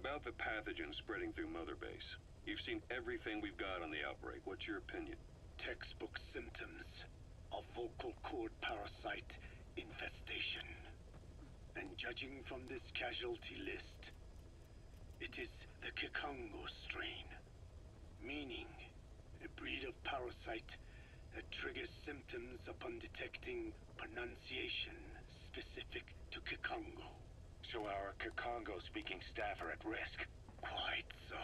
about the pathogen spreading through Mother Base? You've seen everything we've got on the outbreak. What's your opinion? Textbook symptoms of vocal cord parasite infestation. And judging from this casualty list, it is the Kikongo strain, meaning a breed of parasite that triggers symptoms upon detecting pronunciation specific to Kikongo. So our Kikongo-speaking staff are at risk? Quite so.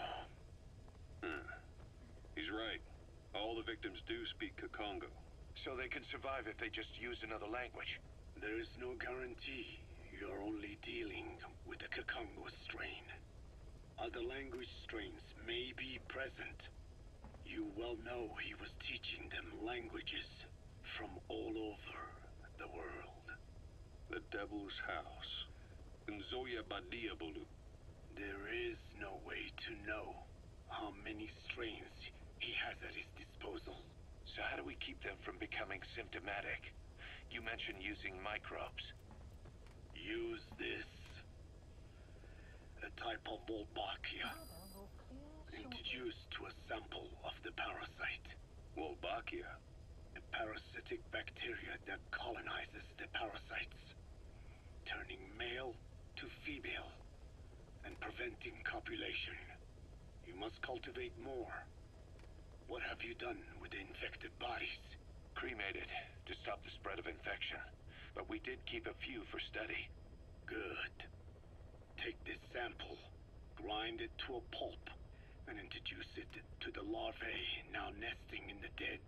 He's right. All the victims do speak Kikongo. So they can survive if they just use another language? There is no guarantee. You're only dealing with the Kikongo strain. Other language strains may be present. You well know he was teaching them languages from all over the world. The Devil's House. Nzoya Badiabulu. There is no way to know how many strains he has at his disposal. So how do we keep them from becoming symptomatic? You mentioned using microbes. Use this. A type of Wolbachia. Introduced to a sample of the parasite. Wolbachia? A parasitic bacteria that colonizes the parasites, turning male to female and preventing copulation. You must cultivate more. What have you done with the infected bodies? Cremated to stop the spread of infection, but we did keep a few for study. Good. Take this sample, grind it to a pulp, and introduce it to the larvae now nesting in the dead.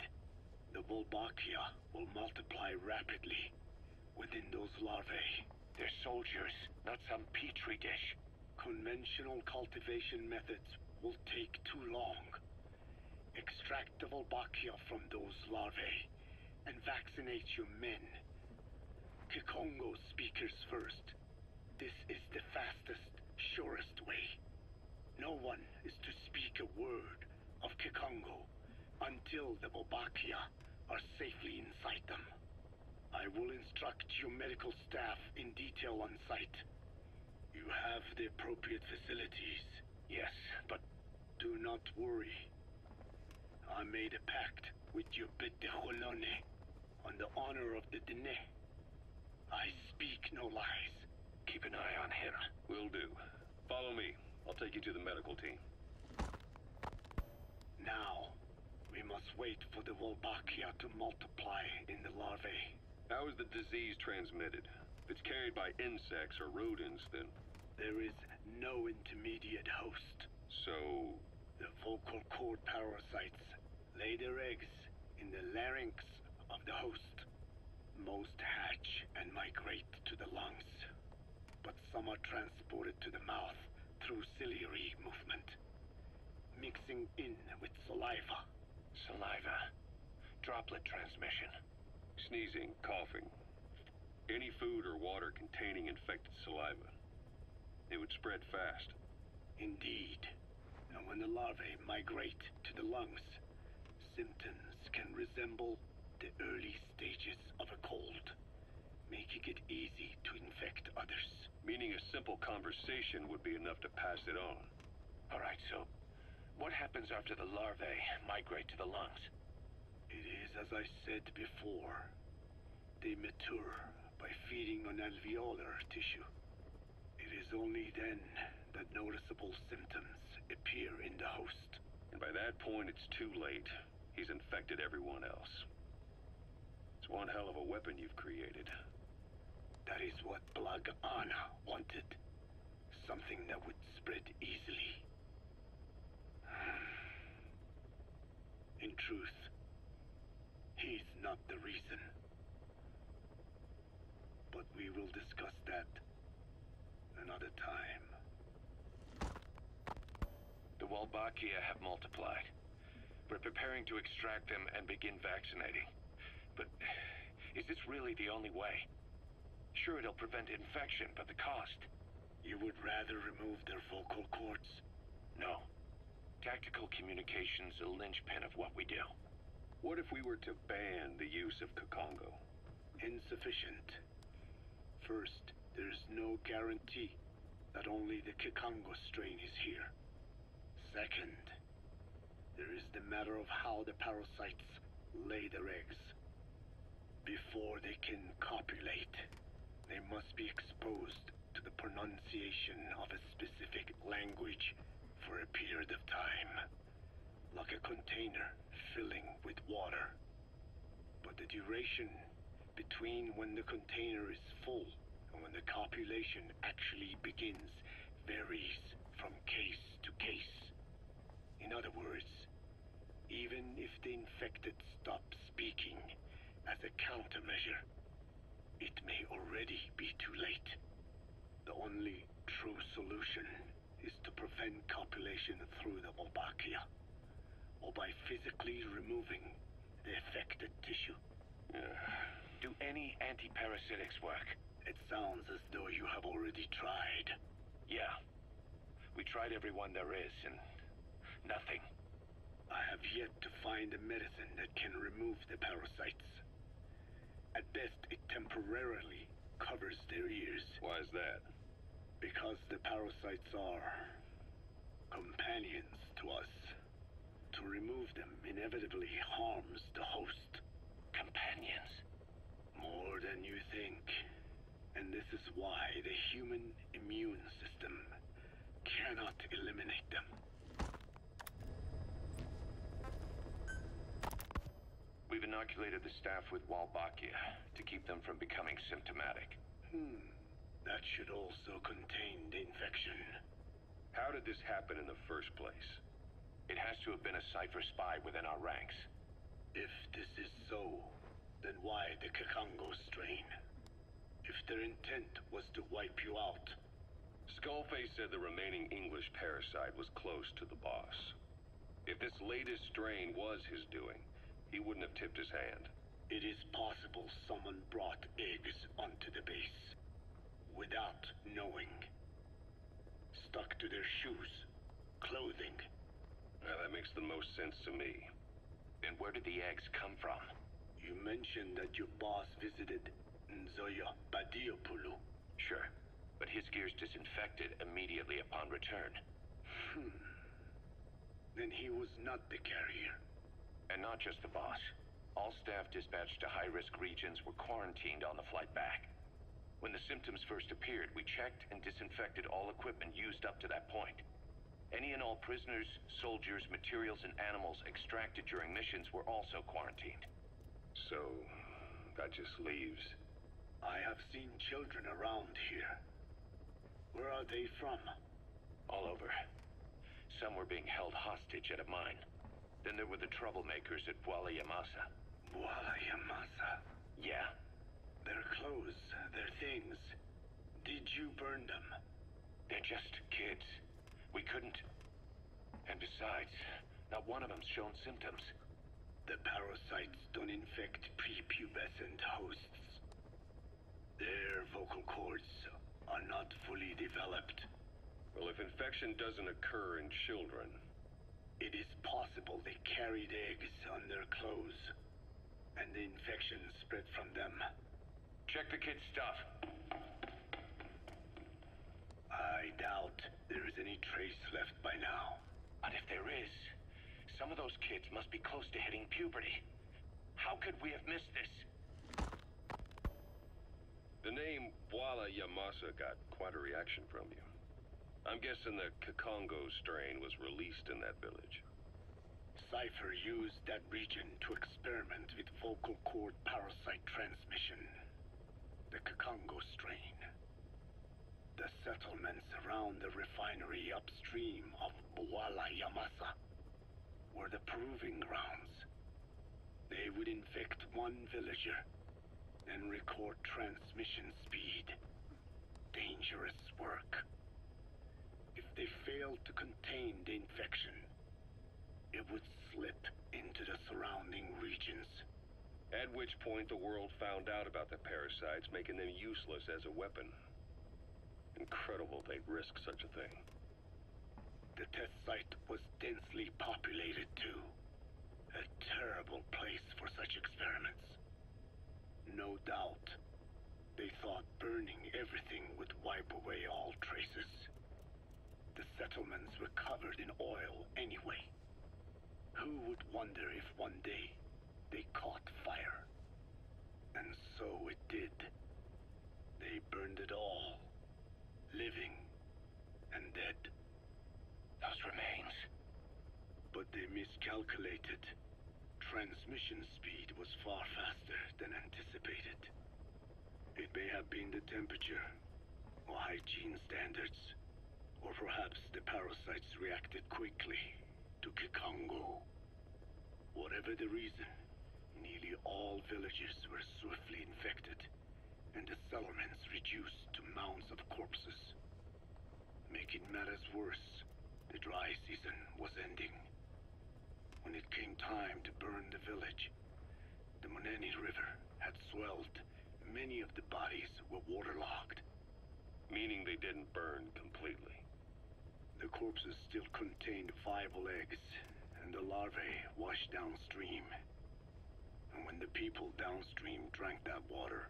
The Wolbachia will multiply rapidly within those larvae. They're soldiers, not some petri dish. Conventional cultivation methods will take too long. Extract the Wolbachia from those larvae and vaccinate your men. Kikongo speakers first. This is the fastest, surest way. No one is to speak a word of Kikongo until the Wolbachia are safely inside them. I will instruct your medical staff in detail on site. You have the appropriate facilities. Yes, but do not worry. I made a pact with your Bit de Jolone on the honor of the Dene. I speak no lies. keep an eye on him. Will do. Follow me. I'll take you to the medical team. Now, we must wait for the Wolbachia to multiply in the larvae. How is the disease transmitted? If it's carried by insects or rodents, then... There is no intermediate host. So... The vocal cord parasites lay their eggs in the larynx of the host. Most hatch and migrate to the lungs, but some are transported to the mouth through ciliary movement, mixing in with saliva. Saliva. Droplet transmission. Sneezing, coughing. Any food or water containing infected saliva. It would spread fast. Indeed. And when the larvae migrate to the lungs, symptoms can resemble the early stages of a cold, making it easy to infect others. Meaning a simple conversation would be enough to pass it on. Alright, so what happens after the larvae migrate to the lungs? It is as I said before. They mature by feeding on alveolar tissue. It is only then that noticeable symptoms appear in the host. And by that point, it's too late. He's infected everyone else. It's one hell of a weapon you've created. That is what Blag Ana wanted. Something that would spread easily. In truth, he's not the reason. But we will discuss that another time. The Wolbachia have multiplied. We're preparing to extract them and begin vaccinating. But is this really the only way? Sure, it'll prevent infection, but the cost? You would rather remove their vocal cords? No. Tactical communication's a linchpin of what we do. What if we were to ban the use of Kikongo? Insufficient. First, there's no guarantee that only the Kikongo strain is here. Second, there is the matter of how the parasites lay their eggs. Before they can copulate, they must be exposed to the pronunciation of a specific language for a period of time, like a container filling with water. But the duration between when the container is full and when the copulation actually begins varies from case to case. In other words, even if the infected stop speaking as a countermeasure, it may already be too late. The only true solution is to prevent copulation through the Wolbachia, or by physically removing the affected tissue. Do any anti-parasitics work? It sounds as though you have already tried. Yeah. We tried every one there is, and nothing. I have yet to find a medicine that can remove the parasites. At best, it temporarily covers their ears. Why is that? Because the parasites are companions to us. To remove them inevitably harms the host. Companions? More than you think. And this is why the human immune system cannot eliminate them. We've inoculated the staff with Wolbachia to keep them from becoming symptomatic. That should also contain the infection. How did this happen in the first place? It has to have been a Cypher spy within our ranks. If this is so, then why the Kikongo strain? If their intent was to wipe you out. Skullface said the remaining English parasite was close to the boss. If this latest strain was his doing, he wouldn't have tipped his hand. It is possible someone brought eggs onto the base without knowing. Stuck to their shoes, clothing. Now, that makes the most sense to me. And where did the eggs come from? You mentioned that your boss visited Nzoya Badiopulu. Sure, but his gear's disinfected immediately upon return. Then he was not the carrier. And not just the boss. All staff dispatched to high-risk regions were quarantined on the flight back. When the symptoms first appeared, we checked and disinfected all equipment used up to that point. Any and all prisoners, soldiers, materials, and animals extracted during missions were also quarantined. So, that just leaves... I have seen children around here. Where are they from? All over. Some were being held hostage at a mine. Then there were the troublemakers at Bwala Yamasa. Bwala Yamasa? Yeah. Their clothes, their things. Did you burn them? They're just kids. We couldn't. And besides, not one of them's shown symptoms. The parasites don't infect prepubescent hosts. Their vocal cords are not fully developed. Well, if infection doesn't occur in children... It is possible they carried eggs on their clothes, and the infection spread from them. Check the kid's stuff. I doubt there is any trace left by now. And if there is, some of those kids must be close to hitting puberty. How could we have missed this? The name Bwala Yamasa got quite a reaction from you. I'm guessing the Kikongo strain was released in that village. Cypher used that region to experiment with vocal cord parasite transmission. The Kikongo strain. The settlements around the refinery upstream of Bwala Yamasa were the proving grounds. They would infect one villager, then record transmission speed. Dangerous work. If they failed to contain the infection, it would slip into the surrounding regions. At which point the world found out about the parasites, making them useless as a weapon. Incredible they'd risk such a thing. The test site was densely populated too. A terrible place for such experiments. No doubt, they thought burning everything would wipe away all traces. The settlements were covered in oil anyway. Who would wonder if one day they caught fire? And so it did. They burned it all, living and dead. Those remains. But they miscalculated. Transmission speed was far faster than anticipated. It may have been the temperature, or hygiene standards, or perhaps the parasites reacted quickly to Kikongo. Whatever the reason, nearly all villages were swiftly infected, and the settlements reduced to mounds of corpses. Making matters worse, the dry season was ending. When it came time to burn the village, the Moneni River had swelled. Many of the bodies were waterlogged. Meaning they didn't burn completely. The corpses still contained viable eggs, and the larvae washed downstream. And when the people downstream drank that water,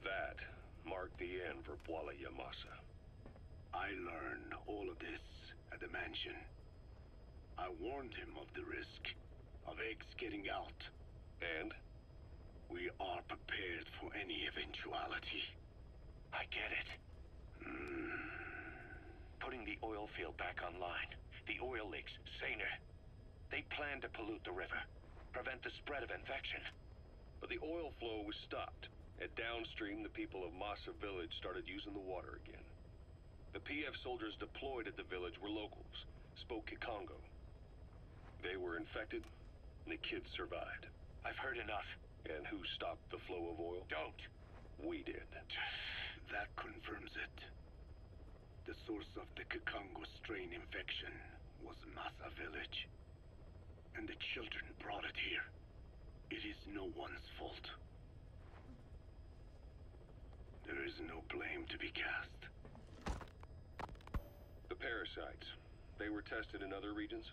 That marked the end for Bwala Yamasa. I learned all of this at the mansion. I warned him of the risk of eggs getting out. And? We are prepared for any eventuality. I get it. Putting the oil field back online. The oil leaks, saner. They plan to pollute the river. Prevent the spread of infection. But the oil flow was stopped. And downstream, the people of Masa Village started using the water again. The PF soldiers deployed at the village were locals, spoke Kikongo. They were infected, and the kids survived. I've heard enough. And who stopped the flow of oil? Don't. We did. That confirms it. The source of the Kikongo strain infection was Masa Village. And the children brought it here. It is no one's fault. There is no blame to be cast. The parasites, they were tested in other regions?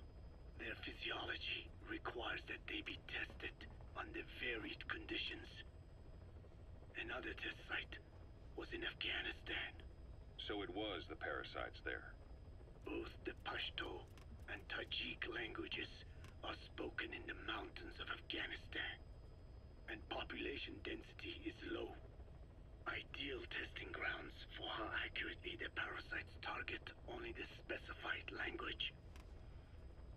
Their physiology requires that they be tested under varied conditions. Another test site was in Afghanistan. So it was the parasites there. Both the Pashto and Tajik languages are spoken in the mountains of Afghanistan, and population density is low. Ideal testing grounds for how accurately the parasites target only the specified language.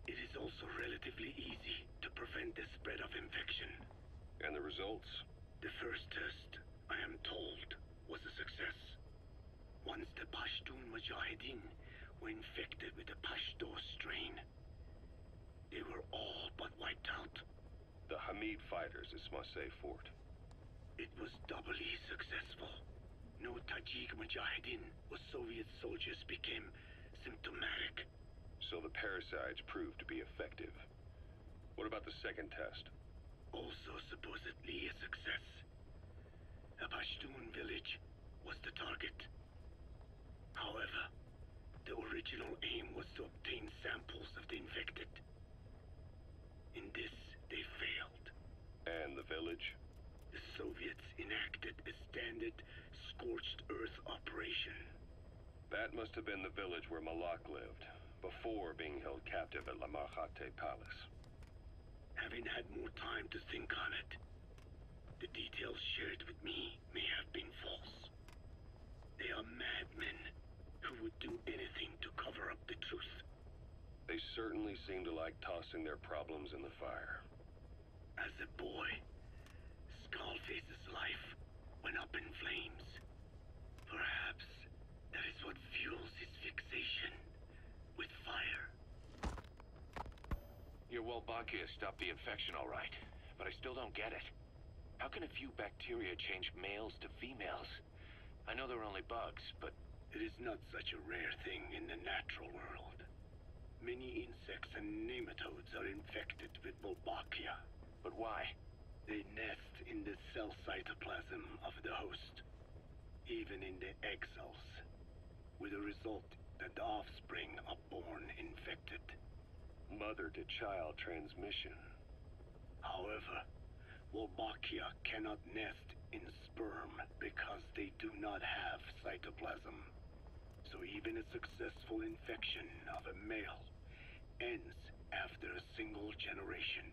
It is also relatively easy to prevent the spread of infection. And the results? The first test, I am told, was a success. Once the Pashtun Mujahideen were infected with the Pashto strain, they were all but wiped out. The Hamid fighters at Smasei Fort. It was doubly successful. No Tajik Mujahideen or Soviet soldiers became symptomatic. So the parasites proved to be effective. What about the second test? Also supposedly a success. A Pashtun village was the target. However, the original aim was to obtain samples of the infected. In this, they failed. And the village? The Soviets enacted a standard scorched earth operation. That must have been the village where Malak lived, before being held captive at La Marjate Palace. Having had more time to think on it, the details shared with me may have been false. They are madmen who would do anything to cover up the truth. They certainly seem to like tossing their problems in the fire. As a boy, Skullface's life went up in flames. Perhaps that is what fuels his fixation with fire. Your Wolbachia stopped the infection all right, but I still don't get it. How can a few bacteria change males to females? I know they're only bugs, but... It is not such a rare thing in the natural world. Many insects and nematodes are infected with Wolbachia. But why? They nest in the cell cytoplasm of the host, even in the egg cells, with the result that the offspring are born infected. Mother-to-child transmission. However, Wolbachia cannot nest in sperm because they do not have cytoplasm. So even a successful infection of a male ends after a single generation.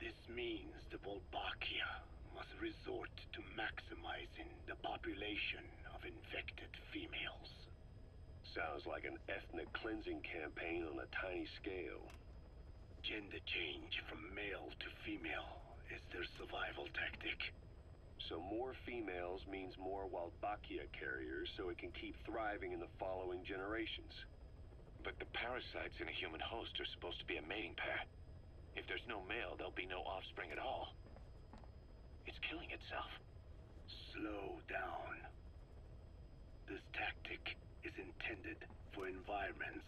This means the Wolbachia must resort to maximizing the population of infected females. Sounds like an ethnic cleansing campaign on a tiny scale. Gender change from male to female is their survival tactic. So more females means more Wolbachia carriers, so it can keep thriving in the following generations. But the parasites in a human host are supposed to be a mating pair. If there's no male, there'll be no offspring at all. It's killing itself. Slow down. This tactic is intended for environments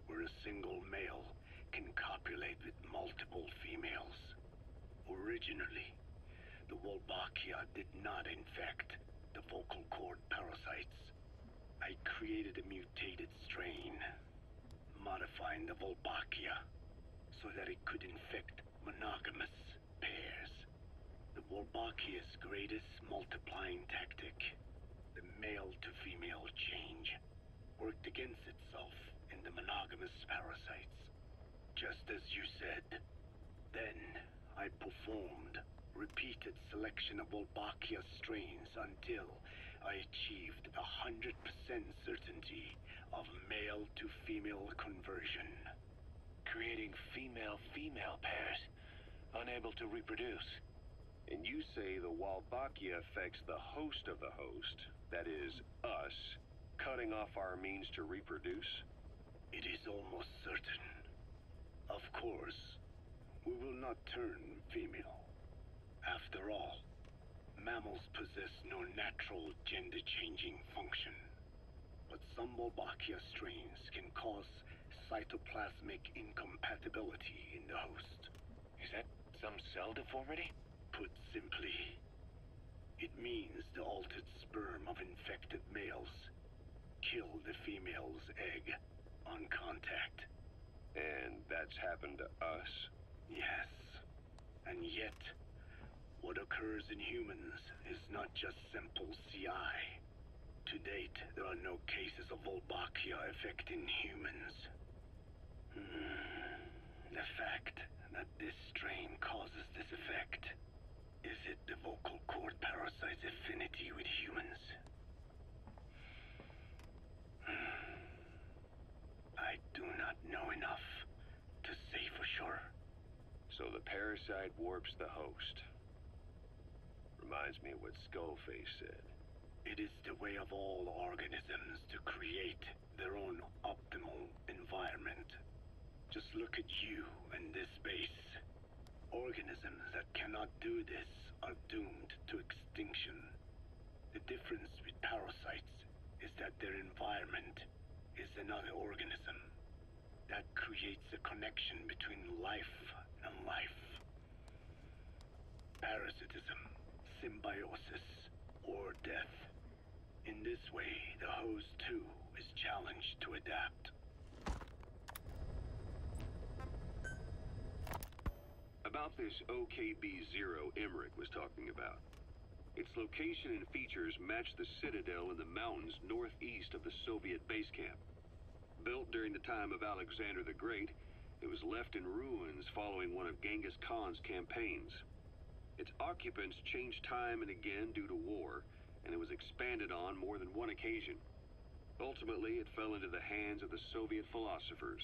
where a single male can copulate with multiple females. Originally, the Wolbachia did not infect the vocal cord parasites. I created a mutated strain, modifying the Wolbachia so that it could infect monogamous pairs. The Wolbachia's greatest multiplying tactic, the male-to-female change, worked against itself in the monogamous parasites. Just as you said. Then, I performed repeated selection of Wolbachia strains until I achieved 100% certainty of male-to-female conversion. Creating female-female pairs, unable to reproduce. And you say the Wolbachia affects the host of the host, that is, us, cutting off our means to reproduce? It is almost certain. Of course, we will not turn female. After all, mammals possess no natural gender-changing function. But some Wolbachia strains can cause cytoplasmic incompatibility in the host. Is that some cell deformity? Put simply, it means the altered sperm of infected males kill the female's egg on contact. And that's happened to us? Yes. And yet, what occurs in humans is not just simple CI. To date, there are no cases of Wolbachia affecting humans. The fact that this strain causes this effect, is it the vocal cord parasite's affinity with humans? I do not know enough to say for sure. So the parasite warps the host. Reminds me of what Skullface said. It is the way of all organisms to create their own optimal environment. Just look at you and this base. Organisms that cannot do this are doomed to extinction. The difference with parasites is that their environment is another organism. That creates a connection between life and life. Parasitism, symbiosis, or death. In this way, the host too is challenged to adapt. About this OKB-0 Emmerich was talking about. Its location and features match the citadel in the mountains northeast of the Soviet base camp. Built during the time of Alexander the Great, it was left in ruins following one of Genghis Khan's campaigns. Its occupants changed time and again due to war, and it was expanded on more than one occasion. Ultimately, it fell into the hands of the Soviet philosophers.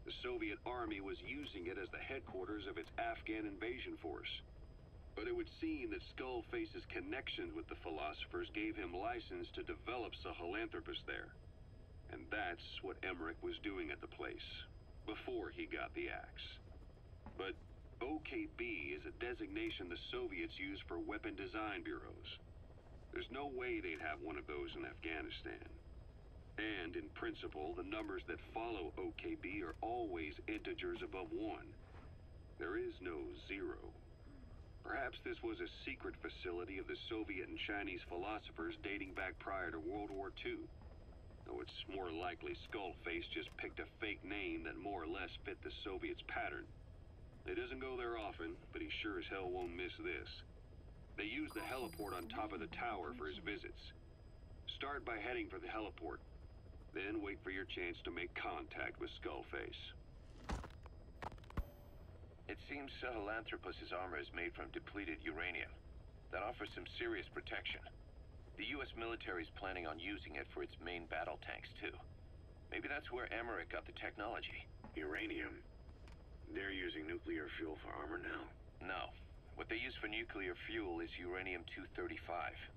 The Soviet army was using it as the headquarters of its Afghan invasion force. But it would seem that Skullface's connections with the philosophers gave him license to develop Sahelanthropus there. And that's what Emmerich was doing at the place, before he got the axe. But OKB is a designation the Soviets use for weapon design bureaus. There's no way they'd have one of those in Afghanistan. And, in principle, the numbers that follow OKB are always integers above 1. There is no 0. Perhaps this was a secret facility of the Soviet and Chinese philosophers dating back prior to World War II. Though it's more likely Skullface just picked a fake name that more or less fit the Soviets' pattern. He doesn't go there often, but he sure as hell won't miss this. They use the heliport on top of the tower for his visits. Start by heading for the heliport, then wait for your chance to make contact with Skullface. It seems Sahelanthropus' armor is made from depleted uranium. That offers some serious protection. The U.S. military is planning on using it for its main battle tanks, too. Maybe that's where Emmerich got the technology. Uranium? They're using nuclear fuel for armor now? No. What they use for nuclear fuel is uranium-235,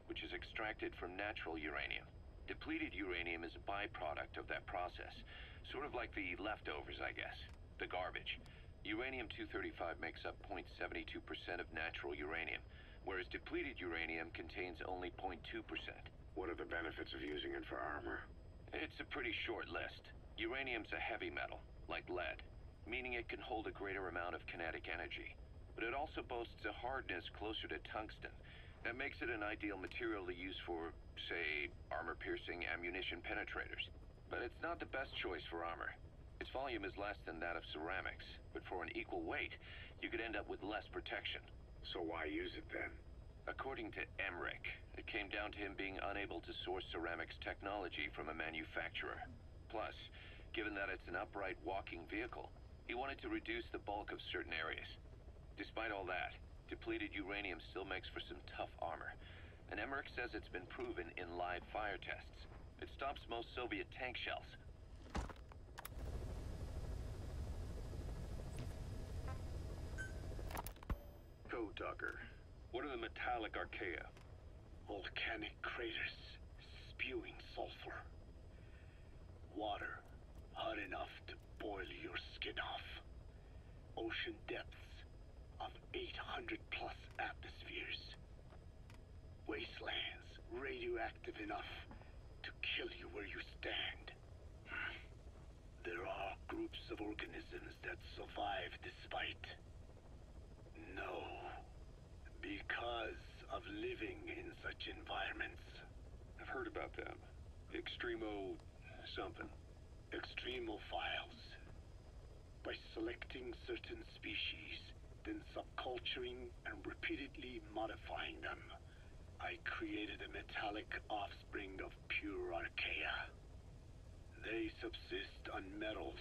which is extracted from natural uranium. Depleted uranium is a byproduct of that process. Sort of like the leftovers, I guess. The garbage. Uranium-235 makes up 0.72% of natural uranium, whereas depleted uranium contains only 0.2%. What are the benefits of using it for armor? It's a pretty short list. Uranium's a heavy metal, like lead, meaning it can hold a greater amount of kinetic energy. But it also boasts a hardness closer to tungsten. That makes it an ideal material to use for, say, armor-piercing ammunition penetrators. But it's not the best choice for armor. Its volume is less than that of ceramics, but for an equal weight, you could end up with less protection. So why use it then? According to Emmerich, it came down to him being unable to source ceramics technology from a manufacturer. Plus, given that it's an upright walking vehicle, he wanted to reduce the bulk of certain areas. Despite all that, depleted uranium still makes for some tough armor, and Emmerich says it's been proven in live fire tests. It stops most Soviet tank shells. Code Talker, what are the metallic archaea? Volcanic craters spewing sulfur. Water hot enough to boil your skin off. Ocean depths of 800 plus atmospheres. Wastelands radioactive enough to kill you where you stand. There are groups of organisms that survive despite. No. Because of living in such environments. I've heard about them. Extremo something. Extremophiles. By selecting certain species, then subculturing and repeatedly modifying them, I created a metallic offspring of pure archaea. They subsist on metals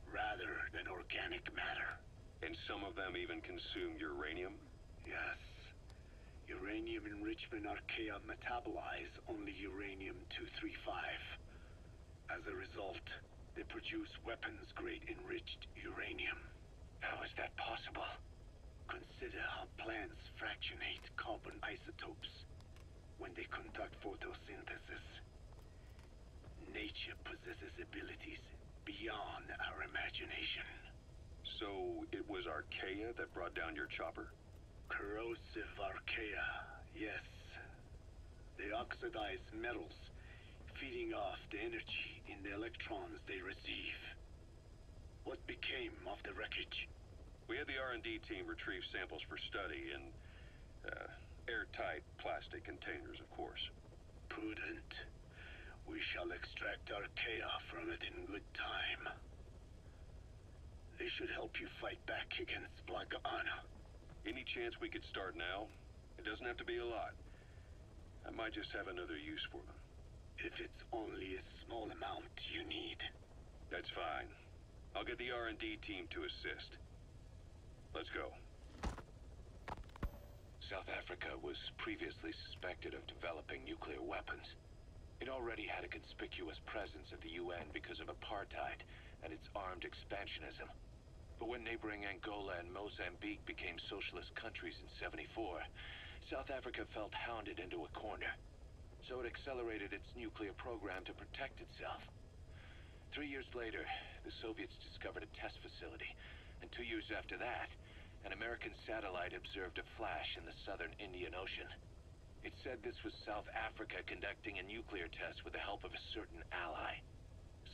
rather than organic matter. And some of them even consume uranium? Yes. Uranium enrichment archaea metabolize only uranium-235. As a result, they produce weapons-grade enriched uranium. How is that possible? Consider how plants fractionate carbon isotopes when they conduct photosynthesis. Nature possesses abilities beyond our imagination. So it was archaea that brought down your chopper? Corrosive archaea, yes. They oxidize metals, feeding off the energy in the electrons they receive. What became of the wreckage? We had the R&D team retrieve samples for study in airtight plastic containers, of course. Prudent. We shall extract archaea from it in good time. They should help you fight back against Blagana. Any chance we could start now? It doesn't have to be a lot. I might just have another use for them. If it's only a small amount you need. That's fine. I'll get the R&D team to assist. Let's go. South Africa was previously suspected of developing nuclear weapons. It already had a conspicuous presence at the UN because of apartheid and its armed expansionism. But when neighboring Angola and Mozambique became socialist countries in '74, South Africa felt hounded into a corner. So it accelerated its nuclear program to protect itself. 3 years later, the Soviets discovered a test facility, and 2 years after that, an American satellite observed a flash in the southern Indian Ocean. It said this was South Africa conducting a nuclear test with the help of a certain ally.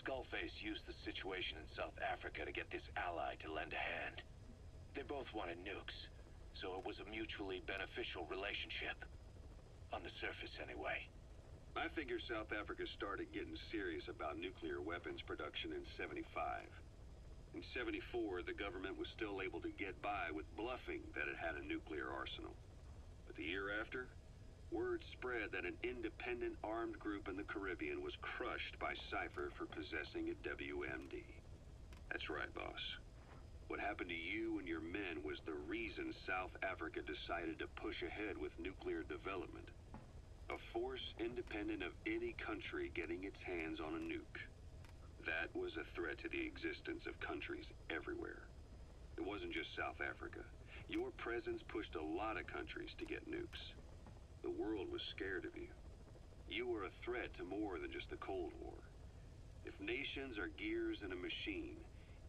Skullface used the situation in South Africa to get this ally to lend a hand. They both wanted nukes, so it was a mutually beneficial relationship. On the surface, anyway. I figure South Africa started getting serious about nuclear weapons production in '75. In '74, the government was still able to get by with bluffing that it had a nuclear arsenal. But the year after, word spread that an independent armed group in the Caribbean was crushed by Cypher for possessing a WMD. That's right, boss. What happened to you and your men was the reason South Africa decided to push ahead with nuclear development. A force independent of any country getting its hands on a nuke. That was a threat to the existence of countries everywhere. It wasn't just South Africa. Your presence pushed a lot of countries to get nukes. The world was scared of you. You were a threat to more than just the Cold War. If nations are gears in a machine,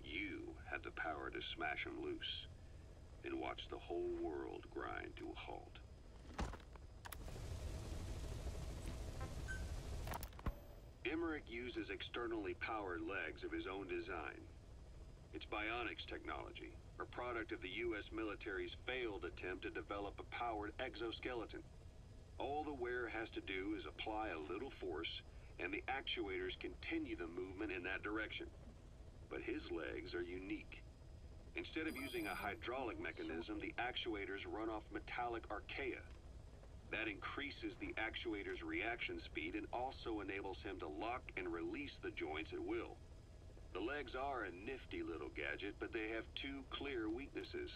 you had the power to smash them loose and watch the whole world grind to a halt. Emmerich uses externally powered legs of his own design. It's bionics technology, a product of the U.S. military's failed attempt to develop a powered exoskeleton. All the wearer has to do is apply a little force, and the actuators continue the movement in that direction. But his legs are unique. Instead of using a hydraulic mechanism, the actuators run off metallic archaea. That increases the actuator's reaction speed and also enables him to lock and release the joints at will. The legs are a nifty little gadget, but they have two clear weaknesses.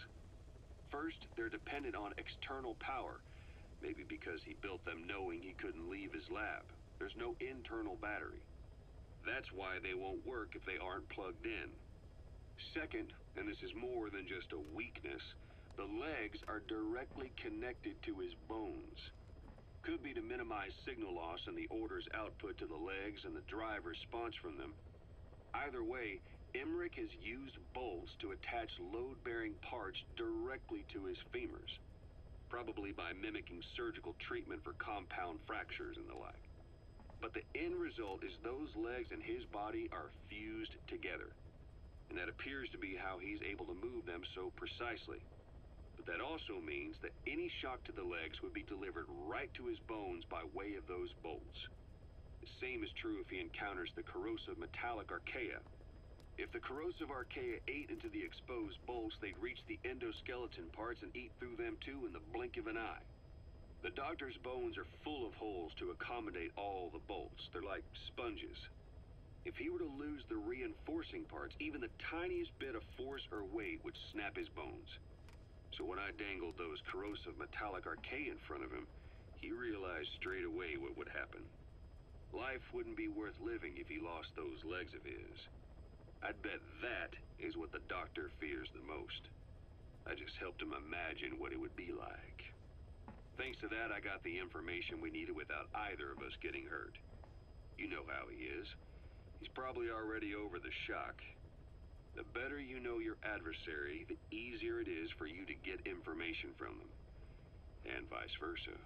First, they're dependent on external power, maybe because he built them knowing he couldn't leave his lab. There's no internal battery. That's why they won't work if they aren't plugged in. Second, and this is more than just a weakness, the legs are directly connected to his bones. Could be to minimize signal loss and the order's output to the legs and the drive response from them. Either way, Emmerich has used bolts to attach load-bearing parts directly to his femurs, probably by mimicking surgical treatment for compound fractures and the like. But the end result is those legs and his body are fused together, and that appears to be how he's able to move them so precisely. But that also means that any shock to the legs would be delivered right to his bones by way of those bolts. The same is true if he encounters the corrosive metallic archaea. If the corrosive archaea ate into the exposed bolts, they'd reach the endoskeleton parts and eat through them too in the blink of an eye. The doctor's bones are full of holes to accommodate all the bolts. They're like sponges. If he were to lose the reinforcing parts, even the tiniest bit of force or weight would snap his bones. So when I dangled those corrosive metallic archaea in front of him, he realized straight away what would happen. Life wouldn't be worth living if he lost those legs of his. I'd bet that is what the doctor fears the most. I just helped him imagine what it would be like. Thanks to that, I got the information we needed without either of us getting hurt. You know how he is. He's probably already over the shock. The better you know your adversary, the easier it is for you to get information from them. And vice versa.